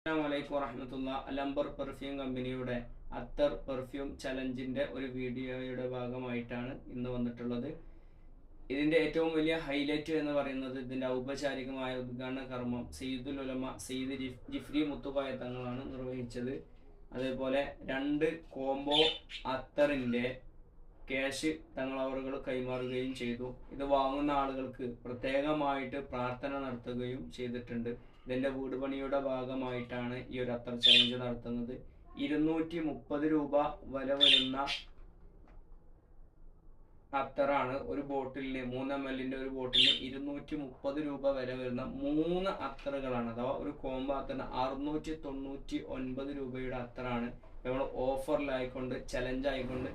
അസ്സലാമു വറഹ്മത്തുള്ളാ. അലംബർ പെർഫ്യൂം കമ്പനിയുടെ അത്തർ പെർഫ്യൂം ചലഞ്ചിന്റെ ഒരു വീഡിയോയുടെ ഭാഗമായിട്ടാണ് ഇന്ന് വന്നിട്ടുള്ളത്. ഇതിന്റെ ഏറ്റവും വലിയ ഹൈലൈറ്റ് എന്ന് പറയുന്നത് ഇതിന്റെ ഔപചാരികമായ ഉദ്ഘാടന കർമ്മം സയ്യിദുൽ ഉലമ സയ്യിദ് ജിഫ്രി മുത്തുക്കോയ തങ്ങളാണ് നിർവഹിച്ചത്. അതേപോലെ 2 കോംബോ അത്തറിന്റെ ക്യാഷ് തങ്ങളവറുകൾ കൈമാറുകയും ചെയ്തു. ഇത് വാങ്ങുന്ന ആളുകൾക്ക് പ്രത്യേകമായിട്ട് പ്രാർത്ഥന നടത്തുകയും ചെയ്തിട്ടുണ്ട്. ഇതിന്റെ വീട് പണിയുടെ ഭാഗമായിട്ടാണ് ഈ ഒരു അത്തർ ചലഞ്ച് നടത്തുന്നത്. 230 രൂപ വില വരുന്ന അത്തറാണ് ഒരു ബോട്ടിലിന് 3 ml ഒരു ബോട്ടിലിന് 230 രൂപ വില വരുന്ന 3 അത്തറുകളാണ്. അഥവാ ഒരു കോംബോ അത്തറിന് 699 രൂപയുടെ അത്തറാണ് നമ്മൾ ഓഫറിലായിക്കൊണ്ട് ചലഞ്ച് ആയിക്കൊണ്ട്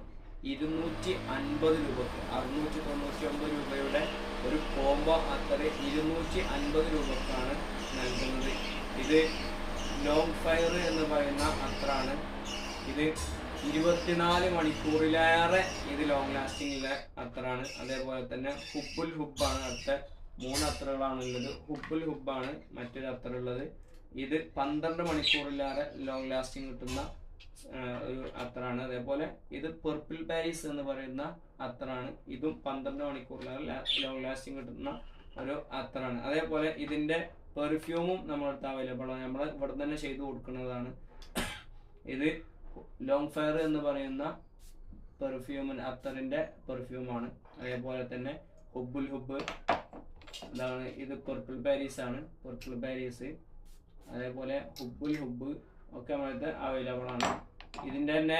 250 രൂപക്ക് 699 രൂപയുടെ ഒരു കോംബോ അത്തറ് 250 രൂപക്കാണ് നൽകുന്നത്. ഇത് ലോങ് ഫയർ എന്ന് പറയുന്ന അത്തറാണ്. ഇത് 24 മണിക്കൂറിലേറെ ഇത് ലോങ് ലാസ്റ്റിംഗ് അത്തറാണ്. അതേപോലെ തന്നെ ഹുബുൽ ഹുബാണ് അടുത്ത 3 അത്തറുകളാണ് ഉള്ളത്. ഹുബുൽ ഹുബാണ് മറ്റൊരു അത്തറുള്ളത്. ഇത് 12 മണിക്കൂറിലേറെ ലോങ് ലാസ്റ്റിംഗ് കിട്ടുന്ന ഒരു അത്തറാണ്. അതേപോലെ ഇത് പർപ്പിൾ പാരീസ് എന്ന് പറയുന്ന അത്തറാണ്. ഇതും 12 മണിക്കൂറിലേറെ ലോങ് ലാസ്റ്റിംഗ് കിട്ടുന്ന ഒരു അത്തറാണ്. അതേപോലെ ഇതിന്റെ പെർഫ്യൂമും നമ്മളടുത്ത് അവൈലബിൾ ആണ്. നമ്മൾ ഇവിടെ തന്നെ ചെയ്തു കൊടുക്കുന്നതാണ്. ഇത് ലോങ് ഫയർ എന്ന് പറയുന്ന അത്തറിന്റെ പെർഫ്യൂമാണ്. അതേപോലെ തന്നെ ഹുബുൽ ഹുബ് ഇതാണ്. ഇത് പർപ്പിൾ പാരീസ് ആണ്. പർപ്പിൾ പാരീസ് അതേപോലെ ഹുബുൽ ഹുബ് ഒക്കെ നമ്മളടുത്ത് അവൈലബിൾ ആണ്. ഇതിന്റെ തന്നെ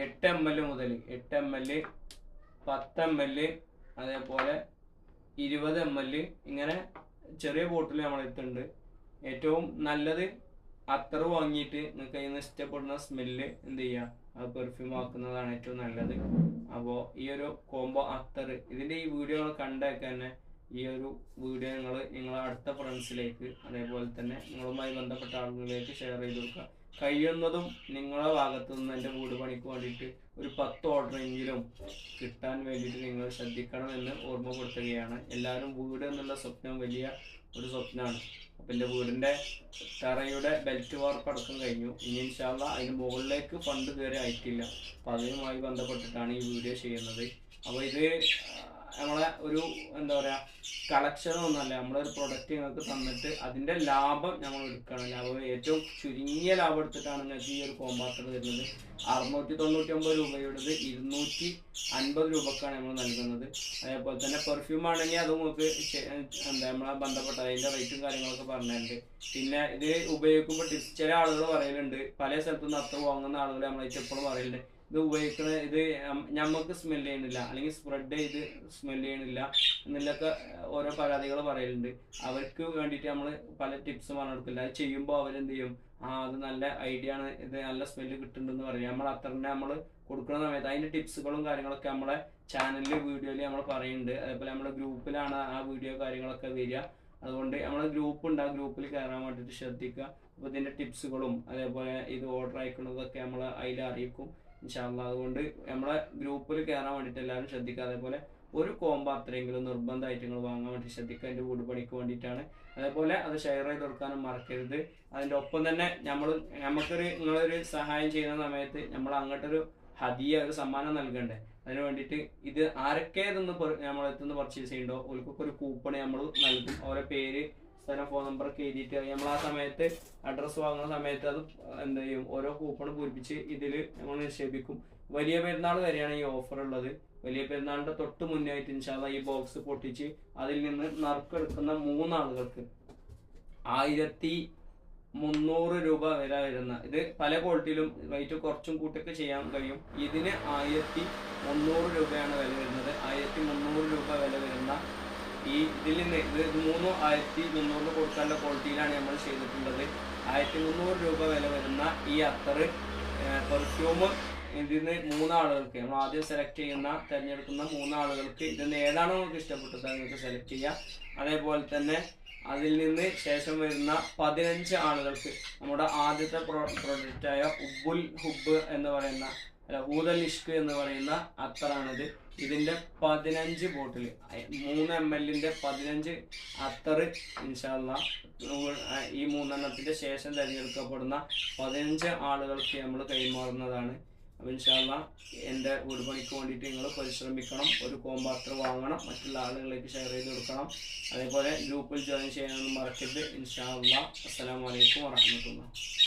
8 ml മുതൽ 8 ml 10 ml അതേപോലെ 20 ml ഇങ്ങനെ ചെറിയ ബോട്ടിൽ നമ്മളെടുത്തുണ്ട്. ഏറ്റവും നല്ലത് അത്തർ വാങ്ങിയിട്ട് നിങ്ങൾക്ക് അതിൽ നിന്ന് ഇഷ്ടപ്പെടുന്ന സ്മെല്ല് എന്ത് ചെയ്യുക, അത് പെർഫ്യൂം ആക്കുന്നതാണ് ഏറ്റവും നല്ലത്. അപ്പോൾ ഈ ഒരു കോംബോ അത്തർ ഇതിൻ്റെ ഈ വീഡിയോ കണ്ടൊക്കെ തന്നെ ഈ ഒരു വീഡിയോ നിങ്ങളെ അടുത്ത ഫ്രണ്ട്സിലേക്ക് അതേപോലെ തന്നെ നിങ്ങളുമായി ബന്ധപ്പെട്ട ആളുകളിലേക്ക് ഷെയർ ചെയ്ത് കൊടുക്കുക. കഴിയുന്നതും നിങ്ങളുടെ ഭാഗത്തു നിന്ന് എൻ്റെ വീട് പണിക്ക് വേണ്ടിയിട്ട് ഒരു 10 ഓർഡറെങ്കിലും കിട്ടാൻ വേണ്ടിയിട്ട് നിങ്ങൾ ശ്രദ്ധിക്കണം എന്ന് ഓർമ്മപ്പെടുത്തുകയാണ്. എല്ലാവരും വീട് എന്നുള്ള സ്വപ്നം വലിയ ഒരു സ്വപ്നമാണ്. അപ്പം എൻ്റെ വീടിൻ്റെ തറയുടെ ബെൽറ്റ് വാർപ്പ് അടക്കം കഴിഞ്ഞു. ഇനി ഇൻഷാ അല്ലാഹ് അതിന് മുകളിലേക്ക് ഫണ്ട് ഇതുവരെ ആയിട്ടില്ല. അപ്പം അതുമായി ബന്ധപ്പെട്ടിട്ടാണ് ഈ വീഡിയോ ചെയ്യുന്നത്. അപ്പോൾ ഇത് നമ്മളെ ഒരു എന്താ പറയുക കളക്ഷനൊന്നുമല്ല. നമ്മളൊരു പ്രൊഡക്റ്റ് നിങ്ങൾക്ക് തന്നിട്ട് അതിൻ്റെ ലാഭം നമ്മൾ എടുക്കണം. ലാഭം ഏറ്റവും ചുരുങ്ങിയ ലാഭം എടുത്തിട്ടാണ് നിങ്ങൾക്ക് ഈ ഒരു കോമ്പാത്തർ തരുന്നത്. 699 രൂപയുടേത് 250 രൂപക്കാണ് നമ്മൾ നൽകുന്നത്. അതേപോലെ തന്നെ പെർഫ്യൂം ആണെങ്കിൽ അത് നമുക്ക് എന്താ നമ്മളെ ബന്ധപ്പെട്ട അതിൻ്റെ റേറ്റും കാര്യങ്ങളൊക്കെ പറഞ്ഞിട്ടുണ്ട്. പിന്നെ ഇത് ഉപയോഗിക്കുമ്പോൾ ടിപ്സ് ചില ആളുകൾ പറയലുണ്ട്, പല സ്ഥലത്തുനിന്ന് അത്ര വാങ്ങുന്ന ആളുകൾ നമ്മളായിട്ട് എപ്പോഴും പറയലുണ്ട് ഇത് ഉപയോഗിക്കുന്നത് ഇത് നമുക്ക് സ്മെല് ചെയ്യണില്ല അല്ലെങ്കിൽ സ്പ്രെഡ് ചെയ്ത് സ്മെല് ചെയ്യണില്ല എന്നുള്ളൊക്കെ ഓരോ പരാതികൾ പറയലുണ്ട്. അവർക്ക് വേണ്ടിയിട്ട് നമ്മൾ പല ടിപ്സ് പറഞ്ഞു കൊടുക്കില്ല. അത് ചെയ്യുമ്പോൾ അവരെന്ത് ചെയ്യും, അത് നല്ല ഐഡിയ ആണ്, ഇത് നല്ല സ്മെല്ല് കിട്ടുന്നുണ്ടെന്ന് പറയും. നമ്മൾ അത്തറിനെ നമ്മൾ കൊടുക്കുന്ന സമയത്ത് അതിൻ്റെ ടിപ്സുകളും കാര്യങ്ങളൊക്കെ നമ്മളെ ചാനലിൽ വീഡിയോയിൽ നമ്മൾ പറയുന്നുണ്ട്. അതേപോലെ നമ്മുടെ ഗ്രൂപ്പിലാണ് ആ വീഡിയോ കാര്യങ്ങളൊക്കെ വരിക. അതുകൊണ്ട് നമ്മളെ ഗ്രൂപ്പ് ഉണ്ട്, ആ ഗ്രൂപ്പിൽ കയറാൻ വേണ്ടിയിട്ട് ശ്രദ്ധിക്കുക. അപ്പോൾ ഇതിൻ്റെ ടിപ്സുകളും അതേപോലെ ഇത് ഓർഡർ അയക്കുന്നതൊക്കെ നമ്മൾ അതിൽ അറിയിക്കും ഇൻഷാ അല്ലാഹ്. അതുകൊണ്ട് നമ്മളെ ഗ്രൂപ്പിൽ കയറാൻ വേണ്ടിയിട്ട് എല്ലാവരും ശ്രദ്ധിക്കുക. അതേപോലെ ഒരു കോംബോ അത്രയെങ്കിലും നിർബന്ധമായിട്ട് നിങ്ങൾ വാങ്ങാൻ വേണ്ടി ശ്രദ്ധിക്കുക. എൻ്റെ വീട് പണിക്ക് വേണ്ടിയിട്ടാണ്. അതേപോലെ അത് ഷെയർ ചെയ്ത് കൊടുക്കാനും മറക്കരുത്. അതിൻ്റെ ഒപ്പം തന്നെ നിങ്ങളൊരു സഹായം ചെയ്യുന്ന സമയത്ത് നമ്മൾ അങ്ങോട്ടൊരു ഒരു സമ്മാനം നൽകണ്ടേ. അതിന് വേണ്ടിയിട്ട് ഇത് ആരൊക്കെ ഇതൊന്ന് നമ്മളെത്തുനിന്ന് പർച്ചേസ് ചെയ്യുന്നുണ്ടോ ഓർക്കൊക്കെ ഒരു കൂപ്പൺ നമ്മൾ നൽകും. അവരുടെ പേര് സ്ഥലം ഫോൺ നമ്പറൊക്കെ എഴുതിയിട്ട് നമ്മൾ ആ സമയത്ത് അഡ്രസ്സ് വാങ്ങുന്ന സമയത്ത് അത് എന്ത് ചെയ്യും, ഓരോ കൂപ്പൺ പൂരിപ്പിച്ച് ഇതിൽ നമ്മൾ നിക്ഷേപിക്കും. വലിയ പെരുന്നാൾ വരെയാണ് ഈ ഓഫർ ഉള്ളത്. വലിയ പെരുന്നാളിൻ്റെ തൊട്ട് മുന്നായിട്ട് ഇൻഷാ അല്ലാഹ് ഈ ബോക്സ് പൊട്ടിച്ച് അതിൽ നിന്ന് നറുക്കെടുക്കുന്ന 3 ആളുകൾക്ക് 1300 രൂപ വില വരുന്ന ഇത് പല ക്വാളിറ്റിയിലും റേറ്റ് കുറച്ചും കൂട്ടൊക്കെ ചെയ്യാൻ കഴിയും. ഇതിന് 1300 രൂപയാണ് വില വരുന്നത്. 1300 രൂപ വില വരുന്ന ഇതിൽ നിന്ന് ഇത് 1300 കൊടുക്കാനുള്ള ക്വാളിറ്റിയിലാണ് നമ്മൾ ചെയ്തിട്ടുള്ളത്. 1300 രൂപ വില വരുന്ന ഈ അത്തറ് പെർഫ്യൂം ഇതിന് 3 ആളുകൾക്ക് നമ്മൾ ആദ്യം തിരഞ്ഞെടുക്കുന്ന 3 ആളുകൾക്ക് ഇതിന് ഏതാണോ നിങ്ങൾക്ക് ഇഷ്ടപ്പെട്ടത് നിങ്ങൾക്ക് സെലക്ട് ചെയ്യാം. അതേപോലെ തന്നെ അതിൽ നിന്ന് ശേഷം വരുന്ന 15 ആളുകൾക്ക് നമ്മുടെ ആദ്യത്തെ പ്രൊഡക്റ്റായ ഹുബുൽ ഹുബ് എന്ന് പറയുന്ന ഊദൽ ഇഷ്ക് എന്ന് പറയുന്ന അത്തറാണിത്. ഇതിന്റെ 15 ബോട്ടിൽ 3 ml 15 അത്തറ് ഇൻഷാല്ലാ ഈ 3 ശേഷം തിരഞ്ഞെടുക്കപ്പെടുന്ന 15 ആളുകൾക്ക് നമ്മൾ കൈമാറുന്നതാണ്. അപ്പോൾ ഇൻഷാല്ലാ എൻ്റെ വീട് പണിക്ക് വേണ്ടിയിട്ട് നിങ്ങൾ പരിശ്രമിക്കണം. ഒരു കോംബോ അത്തർ വാങ്ങണം, മറ്റുള്ള ആളുകളിലേക്ക് ഷെയർ ചെയ്ത് കൊടുക്കണം. അതേപോലെ ഗ്രൂപ്പിൽ ജോയിൻ ചെയ്യാനൊന്നും മറക്കരുത്. ഇൻഷാല്ലാ. അസ്സലാമു അലൈക്കും വറഹ്മത്തുള്ളാഹി.